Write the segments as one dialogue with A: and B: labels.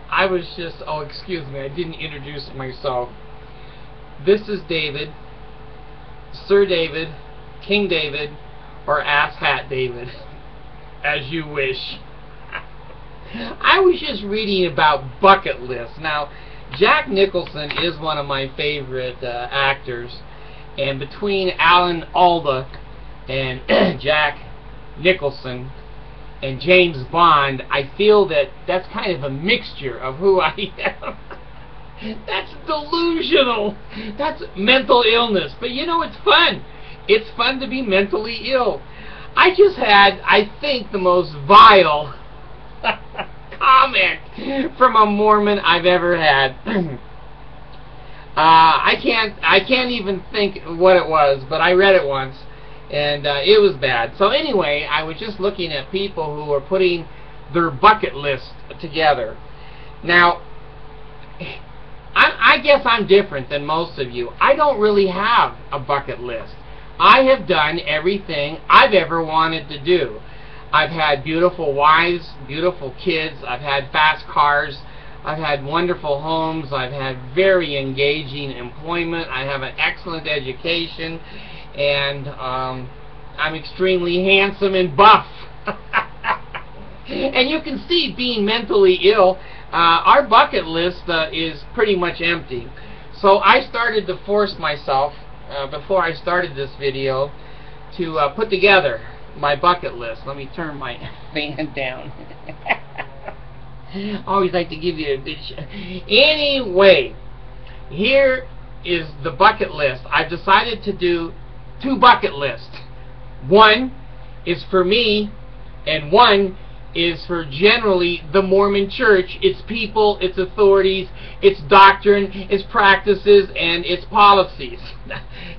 A: I was just, oh, excuse me, I didn't introduce myself. This is David, Sir David, King David, or Ass Hat David, as you wish. I was just reading about bucket lists. Now, Jack Nicholson is one of my favorite actors, and between Alan Alda and Jack Nicholson and James Bond, I feel that that's kind of a mixture of who I am. That's delusional. That's mental illness. But you know, it's fun. It's fun to be mentally ill. I just had, I think, the most vile comment from a Mormon I've ever had. I can't even think what it was, but I read it once, and it was bad. So anyway, I was just looking at people who are putting their bucket list together. Now, I guess I'm different than most of you. I don't really have a bucket list. I have done everything I've ever wanted to do. I've had beautiful wives, beautiful kids, I've had fast cars, I've had wonderful homes, I've had very engaging employment, I have an excellent education, and I'm extremely handsome and buff. And you can see, being mentally ill, our bucket list is pretty much empty. So I started to force myself, before I started this video, to put together my bucket list. Let me turn my fan down. Always like to give you a bit. Anyway, here is the bucket list. I've decided to do 2 bucket lists. One is for me, and one is for generally the Mormon Church, its people, its authorities, its doctrine, its practices, and its policies.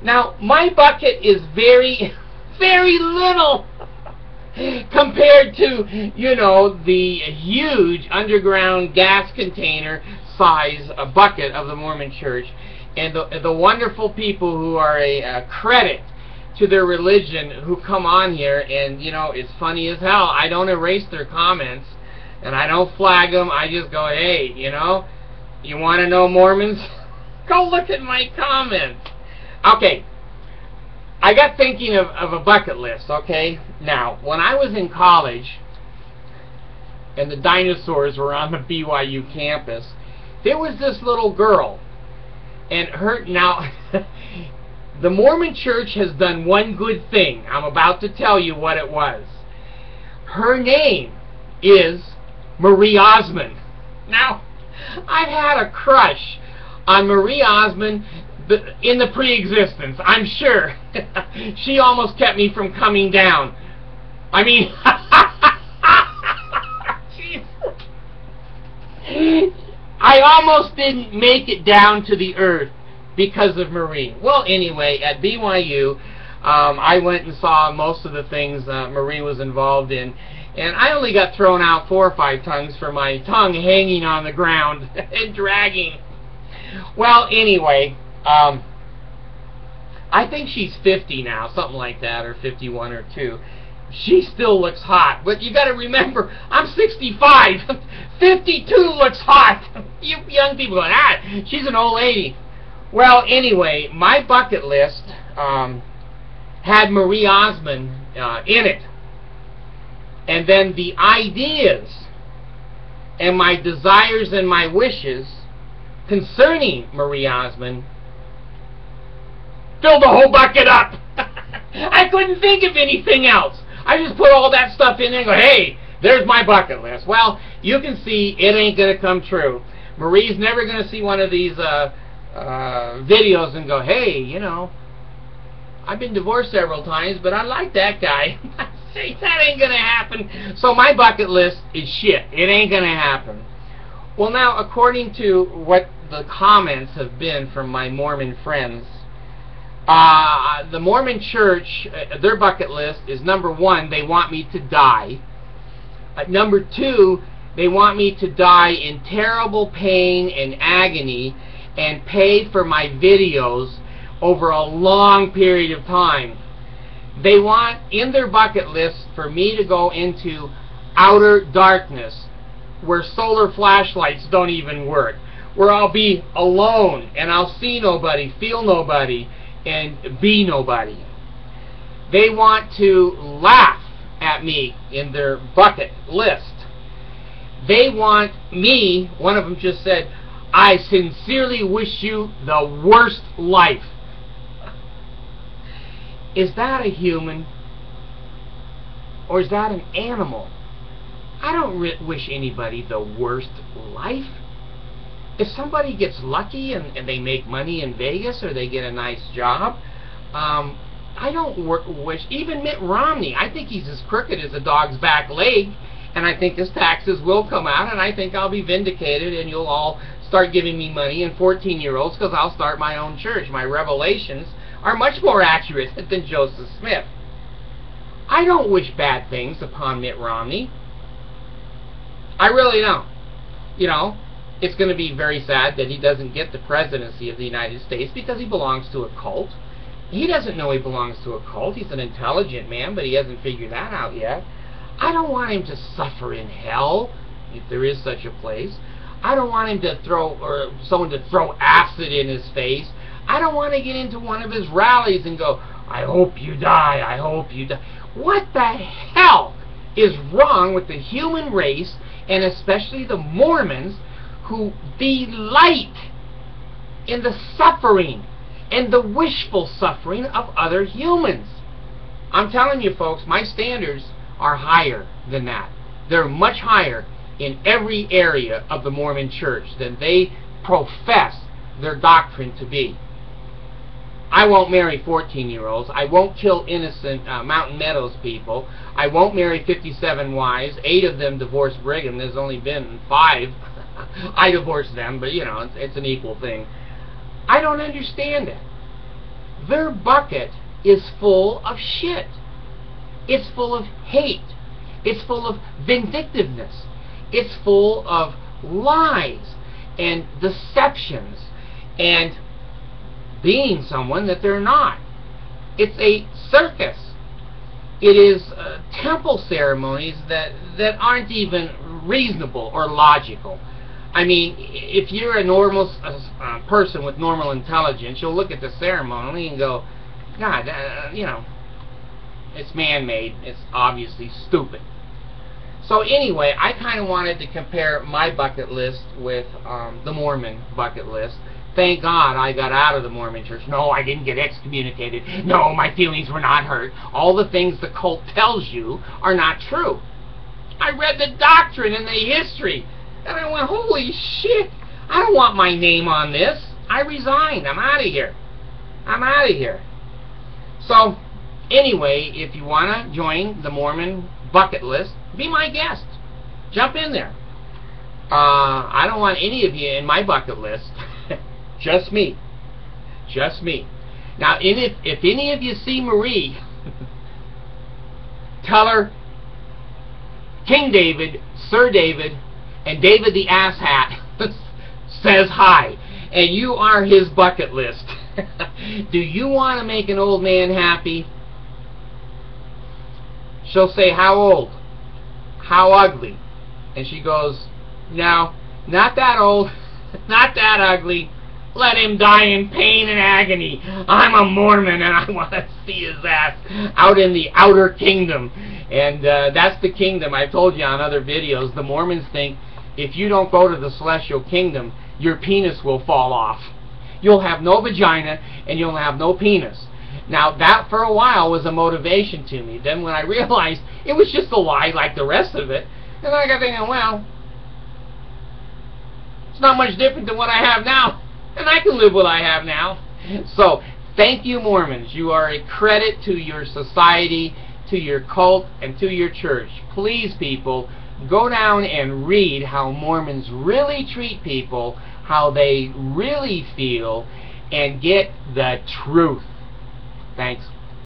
A: Now, my bucket is very, very little compared to, you know, the huge underground gas container size bucket of the Mormon Church, and the wonderful people who are a credit to their religion who come on here. And you know, it's funny as hell, I don't erase their comments and I don't flag them. I just go, hey, you know, you want to know Mormons? Go look at my comments. Okay, I got thinking of a bucket list. Okay, now when I was in college and the dinosaurs were on the BYU campus, there was this little girl, and her, now the Mormon Church has done one good thing. I'm about to tell you what it was. Her name is Marie Osmond. Now, I've had a crush on Marie Osmond in the pre-existence, I'm sure. She almost kept me from coming down. I mean, I almost didn't make it down to the earth because of Marie. Well, anyway, at BYU, I went and saw most of the things Marie was involved in, and I only got thrown out 4 or 5 times for my tongue hanging on the ground and dragging. Well, anyway, I think she's 50 now, something like that, or 51 or 2. She still looks hot, but you got to remember, I'm 65. 52 looks hot. You young people going, she's an old lady. Well, anyway, my bucket list had Marie Osmond in it. And then the ideas and my desires and my wishes concerning Marie Osmond filled the whole bucket up. I couldn't think of anything else. I just put all that stuff in there and go, hey, there's my bucket list. Well, you can see it ain't going to come true. Marie's never going to see one of these videos and go, hey, you know, I've been divorced several times, but I like that guy. See, that ain't going to happen. So my bucket list is shit. It ain't going to happen. Well, now, according to what the comments have been from my Mormon friends, the Mormon Church, their bucket list is, number 1, they want me to die. Number 2, they want me to die in terrible pain and agony and pay for my videos over a long period of time. They want in their bucket list for me to go into outer darkness, where solar flashlights don't even work, where I'll be alone and I'll see nobody, feel nobody, and be nobody. They want to laugh at me in their bucket list. They want me, one of them just said, I sincerely wish you the worst life. Is that a human? Or is that an animal? I don't wish anybody the worst life. If somebody gets lucky and they make money in Vegas or they get a nice job, I don't wish, even Mitt Romney, I think he's as crooked as a dog's back leg, and I think his taxes will come out, and I think I'll be vindicated, and you'll all start giving me money, and 14-year-olds, because I'll start my own church. My revelations are much more accurate than Joseph Smith. I don't wish bad things upon Mitt Romney. I really don't. You know, it's going to be very sad that he doesn't get the presidency of the United States because he belongs to a cult. He doesn't know he belongs to a cult. He's an intelligent man, but he hasn't figured that out yet. I don't want him to suffer in hell, if there is such a place. I don't want him to someone to throw acid in his face. I don't want to get into one of his rallies and go, I hope you die, I hope you die. What the hell is wrong with the human race, and especially the Mormons, who delight in the suffering and the wishful suffering of other humans? I'm telling you folks, my standards are higher than that. They're much higher in every area of the Mormon church than they profess their doctrine to be. I won't marry 14-year-olds. I won't kill innocent Mountain Meadows people. I won't marry 57 wives. 8 of them divorced Brigham. There's only been 5. I divorced them, but you know, it's an equal thing. I don't understand it. Their bucket is full of shit. It's full of hate. It's full of vindictiveness. It's full of lies and deceptions and being someone that they're not. It's a circus. It is temple ceremonies that aren't even reasonable or logical. I mean, if you're a normal person with normal intelligence, you'll look at the ceremony and go, God, you know, it's man-made. It's obviously stupid. So anyway, I kind of wanted to compare my bucket list with the Mormon bucket list. Thank God I got out of the Mormon church. No, I didn't get excommunicated. No, my feelings were not hurt. All the things the cult tells you are not true. I read the doctrine and the history, and I went, holy shit, I don't want my name on this. I resigned. I'm out of here. I'm out of here. So, anyway, if you want to join the Mormon bucket list, be my guest. Jump in there. I don't want any of you in my bucket list. Just me. Just me. Now, if any of you see Marie, tell her King David, Sir David, and David the asshat says hi, and you are his bucket list. Do you want to make an old man happy? She'll say, how old? How ugly? And she goes, no, not that old, not that ugly. Let him die in pain and agony. I'm a Mormon and I want to see his ass out in the outer kingdom. And that's the kingdom. I've told you on other videos, the Mormons think if you don't go to the celestial kingdom, your penis will fall off. You'll have no vagina and you'll have no penis. Now, that for a while was a motivation to me. Then when I realized it was just a lie like the rest of it, then I got thinking, well, it's not much different than what I have now. And I can live what I have now. So, thank you, Mormons. You are a credit to your society, to your cult, and to your church. Please, people, go down and read how Mormons really treat people, how they really feel, and get the truth. Thanks.